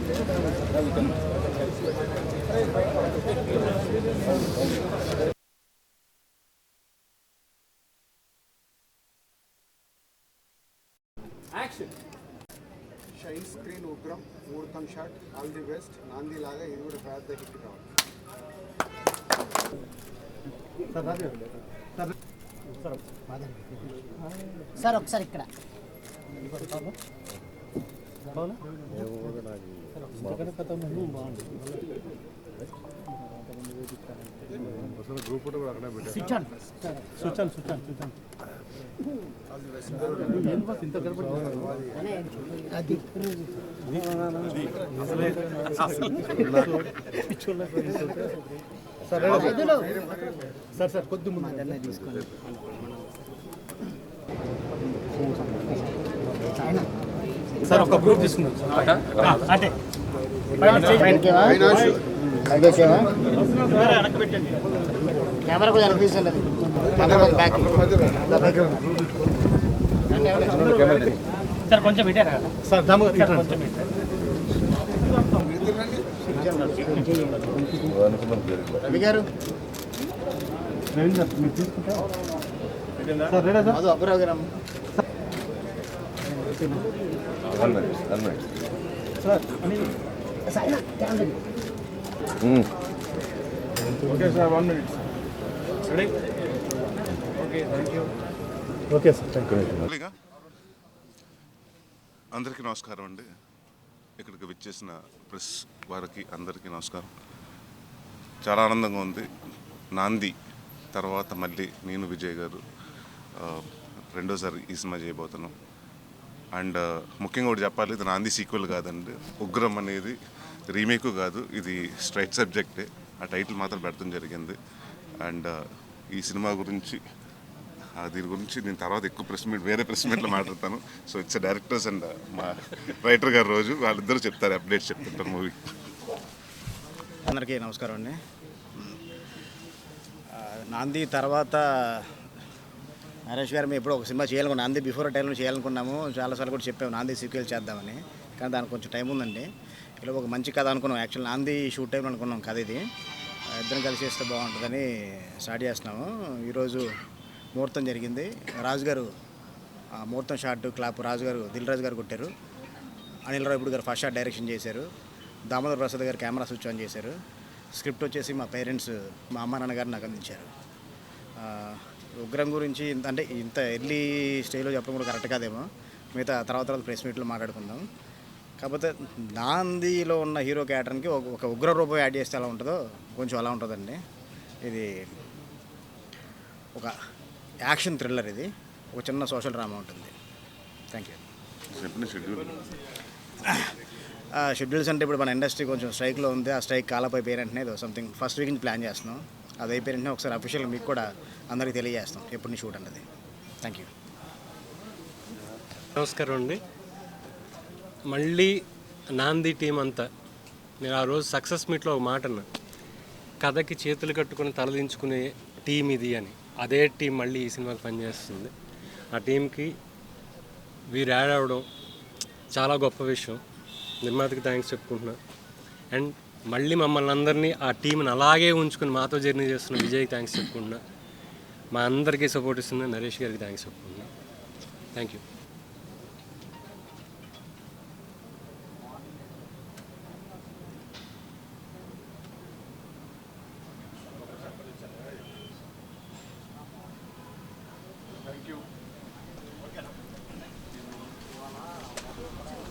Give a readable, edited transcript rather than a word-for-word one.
Action. Shine screen Ugram, Murtam shot, all the best. Nandi laga ఇది కూడా పెద్ద hit కావాలి. సార్ ఒకసారి ఇక్కడ గ్రూప్ కూడా అక్కడ పెట్టారు. సుచాన్ సార్ కొద్ది ముందు తీసుకోండి. సార్ ఒక గ్రూప్ తీసుకున్నాం అంటే కెమెరా కూడా అనిపిస్తుంది సార్ కొంచెం పెట్టారా సార్ కొంచెం రవి గారు మీరు తీసుకుంటారా సార్ రెడీ సార్ అది అబ్బరావు గారు okay sir 1 minute ready okay thank you okay sir thank you. అందరికీ నమస్కారం అండి. ఇక్కడికి విచ్చేసిన ప్రెస్ వారికి అందరికీ నమస్కారం. చాలా ఆనందంగా ఉంది. నాంది తర్వాత మళ్ళీ నేను విజయ్ గారు రెండోసారి ఈ సినిమా చేయబోతున్నాం. అండ్ ముఖ్యంగా ఒకటి చెప్పాలి, ఇది నాంది సీక్వెల్ కాదండి. ఉగ్రం అనేది రీమేక్ కాదు, ఇది స్ట్రైట్ సబ్జెక్టే. ఆ టైటిల్ మాత్రం పెట్టడం జరిగింది. అండ్ ఈ సినిమా గురించి దీని గురించి నేను తర్వాత ఎక్కువ వేరే ప్రెస్ మీట్లో మాట్లాడతాను. సో ఇట్స్ డైరెక్టర్స్ అండ్ మా రైటర్ గారు రోజు వాళ్ళిద్దరూ చెప్తారు, అప్డేట్స్ చెప్తుంటారు మూవీ. అందరికీ నమస్కారం అండి. నాంది తర్వాత నరేష్ గారు మేము ఎప్పుడో ఒక సినిమా చేయాలనుకున్నాం. నాంది బిఫోర్ టైంలో చేయాలనుకున్నాము. చాలాసార్లు కూడా చెప్పాము నాంది సీక్వెల్ చేద్దామని. కానీ దానికి కొంచెం టైం ఉందండి. ఇలా ఒక మంచి కథ అనుకున్నాం. యాక్చువల్ నాంది షూట్ టైంలో అనుకున్నాం కథ ఇది. ఇద్దరం కలిసి చేస్తే బాగుంటుందని స్టార్ట్ చేస్తున్నాము. ఈరోజు ముహూర్తం జరిగింది. రాజు గారు ముహూర్తం షాట్ క్లాప్ దిల్ రాజు గారు కొట్టారు. అనిల్ రావిపూడి గారు ఫస్ట్ షాట్ డైరెక్షన్ చేశారు. దామోదర్ ప్రసాద్ గారు కెమెరా స్విచ్ ఆన్ చేశారు. స్క్రిప్ట్ వచ్చేసి మా పేరెంట్స్ మా అమ్మ నాన్నగారు నాకు అందించారు. ఉగ్రం గురించి అంటే ఇంత ఎర్లీ స్టేజ్లో చెప్పడం కూడా కరెక్ట్ కాదేమో. మిగతా తర్వాత ప్రెస్ మీట్లో మాట్లాడుకుందాం. కాకపోతే నాందిలో ఉన్న హీరో క్యారెక్టర్కి ఒక ఉగ్ర రూపం యాడ్ చేస్తే ఎలా ఉంటుందో కొంచెం అలా ఉంటుందండి. ఇది ఒక యాక్షన్ థ్రిల్లర్, ఇది ఒక చిన్న సోషల్ డ్రామా ఉంటుంది. Thank you. షెడ్యూల్స్ అంటే ఇప్పుడు మన ఇండస్ట్రీ కొంచెం స్ట్రైక్లో ఉంది. ఆ స్ట్రైక్ కాలపై పేరెంట్నే సంథింగ్ ఫస్ట్ వీక్ నుంచి ప్లాన్ చేస్తున్నాం. అది అయిపోయిన ఒకసారి అఫీషియల్గా మీకు కూడా అందరికీ తెలియజేస్తాం ఎప్పుడు నీ షూట్ అన్నది. Thank you. నమస్కారం అండి. మళ్ళీ నాంది టీం అంతా, నేను ఆ రోజు సక్సెస్ మీట్లో ఒక మాట అన్నా, కథకి చేతులు కట్టుకుని తలదించుకునే టీం ఇది అని. అదే టీం మళ్ళీ ఈ సినిమాకి పనిచేస్తుంది. ఆ టీంకి వీరు యాడ్ అవ్వడం చాలా గొప్ప విషయం. నిర్మాతకి థ్యాంక్స్ చెప్పుకుంటున్నా. అండ్ మళ్ళీ మమ్మల్ని అందరినీ ఆ టీంని అలాగే ఉంచుకుని మాతో జర్నీ చేస్తున్న విజయ్కి థ్యాంక్స్ చెప్పుకుంటున్నా. మా అందరికీ సపోర్ట్ ఇస్తున్న నరేష్ గారికి థ్యాంక్స్ చెప్పుకుంటున్నా. Thank you.